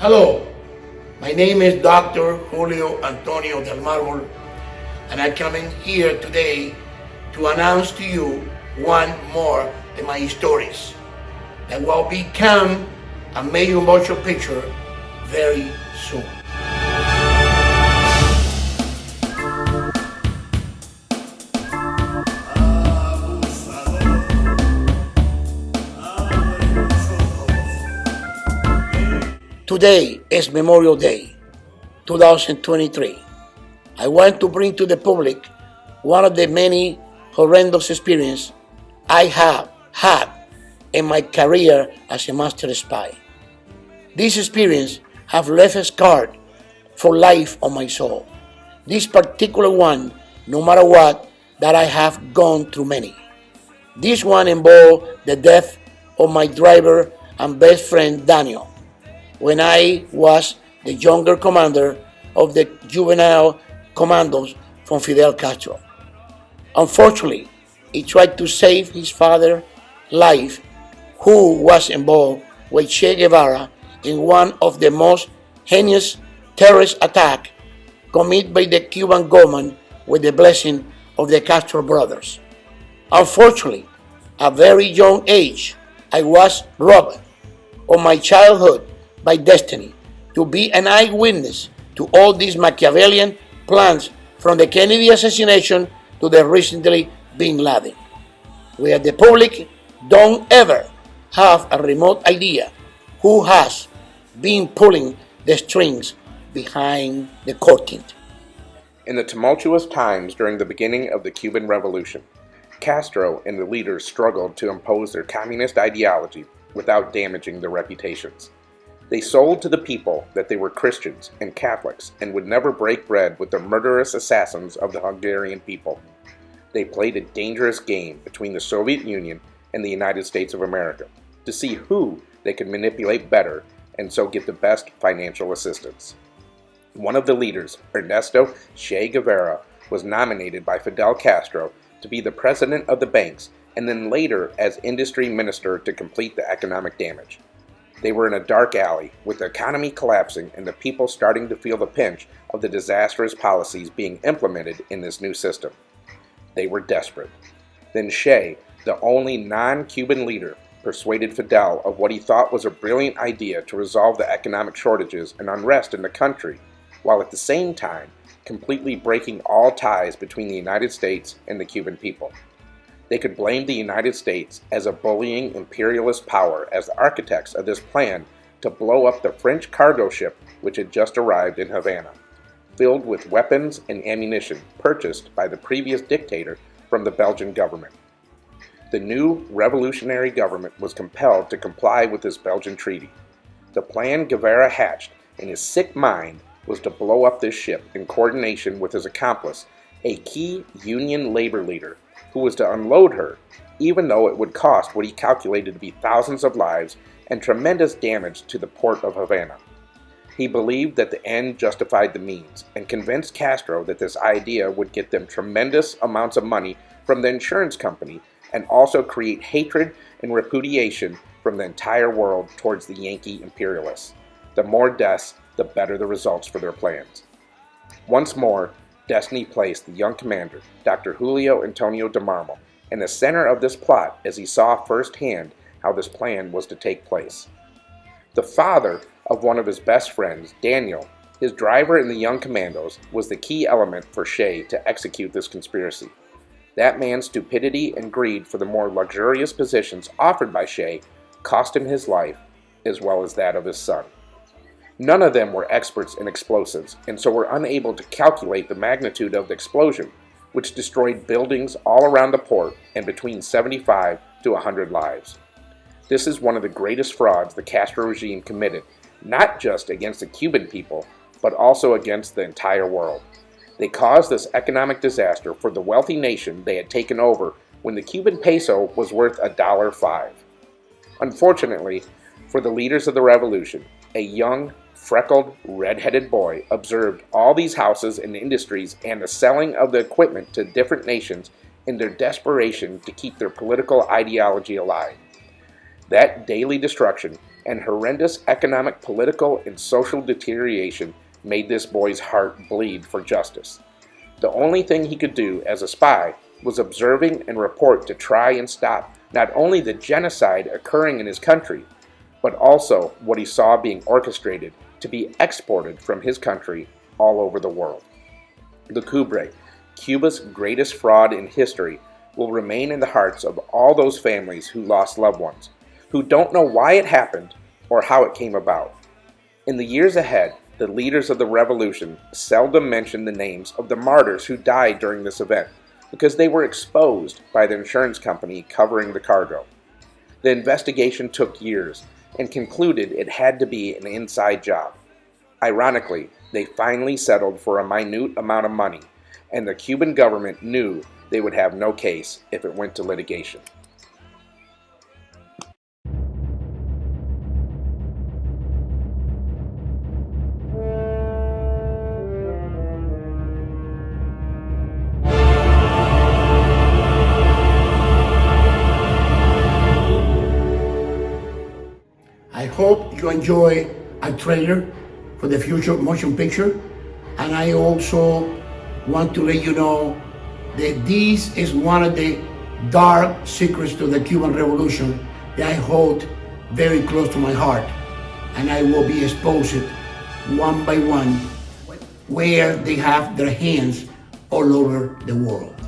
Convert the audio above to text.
Hello, my name is Dr. Julio Antonio del Marbol, and I'm coming here today to announce to you one more of my stories that will become a major motion picture very soon. Today is Memorial Day, 2023. I want to bring to the public one of the many horrendous experiences I have had in my career as a master spy. This experience have left a scar for life on my soul. This particular one, no matter what, that I have gone through many. This one involved the death of my driver and best friend Daniel, when I was the younger commander of the juvenile commandos from Fidel Castro. Unfortunately, he tried to save his father's life, who was involved with Che Guevara in one of the most heinous terrorist attacks committed by the Cuban government with the blessing of the Castro brothers. Unfortunately, at a very young age, I was robbed of my childhood by destiny to be an eyewitness to all these Machiavellian plans, from the Kennedy assassination to the recently Bin Laden, where the public don't ever have a remote idea who has been pulling the strings behind the curtain. In the tumultuous times during the beginning of the Cuban Revolution, Castro and the leaders struggled to impose their communist ideology without damaging their reputations. They sold to the people that they were Christians and Catholics and would never break bread with the murderous assassins of the Hungarian people. They played a dangerous game between the Soviet Union and the United States of America to see who they could manipulate better and so get the best financial assistance. One of the leaders, Ernesto Che Guevara, was nominated by Fidel Castro to be the president of the banks and then later as industry minister to complete the economic damage. They were in a dark alley, with the economy collapsing and the people starting to feel the pinch of the disastrous policies being implemented in this new system. They were desperate. Then Che, the only non-Cuban leader, persuaded Fidel of what he thought was a brilliant idea to resolve the economic shortages and unrest in the country, while at the same time completely breaking all ties between the United States and the Cuban people. They could blame the United States as a bullying imperialist power as the architects of this plan to blow up the French cargo ship which had just arrived in Havana, filled with weapons and ammunition purchased by the previous dictator from the Belgian government. The new revolutionary government was compelled to comply with this Belgian treaty. The plan Guevara hatched in his sick mind was to blow up this ship in coordination with his accomplice, a key Union labor leader, who was to unload her, even though it would cost what he calculated to be thousands of lives and tremendous damage to the port of Havana. He believed that the end justified the means, and convinced Castro that this idea would get them tremendous amounts of money from the insurance company and also create hatred and repudiation from the entire world towards the Yankee imperialists. The more deaths, the better the results for their plans. Once more, destiny placed the young commander, Dr. Julio Antonio del Marbol, in the center of this plot as he saw firsthand how this plan was to take place. The father of one of his best friends, Daniel, his driver in the young commandos, was the key element for Che to execute this conspiracy. That man's stupidity and greed for the more luxurious positions offered by Che cost him his life, as well as that of his son. None of them were experts in explosives, and so were unable to calculate the magnitude of the explosion, which destroyed buildings all around the port and between 75 to 100 lives. This is one of the greatest frauds the Castro regime committed, not just against the Cuban people, but also against the entire world. They caused this economic disaster for the wealthy nation they had taken over when the Cuban peso was worth $1.05. Unfortunately, for the leaders of the revolution, a young, freckled, red-headed boy observed all these houses and industries and the selling of the equipment to different nations in their desperation to keep their political ideology alive. That daily destruction and horrendous economic, political, and social deterioration made this boy's heart bleed for justice. The only thing he could do as a spy was observing and report to try and stop not only the genocide occurring in his country, but also what he saw being orchestrated to be exported from his country all over the world. The Coubre, Cuba's greatest fraud in history, will remain in the hearts of all those families who lost loved ones, who don't know why it happened or how it came about. In the years ahead, the leaders of the revolution seldom mention the names of the martyrs who died during this event, because they were exposed by the insurance company covering the cargo. The investigation took years and concluded it had to be an inside job. Ironically, they finally settled for a minute amount of money, and the Cuban government knew they would have no case if it went to litigation. I hope you enjoy a trailer for the future motion picture, and I also want to let you know that this is one of the dark secrets to the Cuban Revolution that I hold very close to my heart, and I will be exposed one by one where they have their hands all over the world.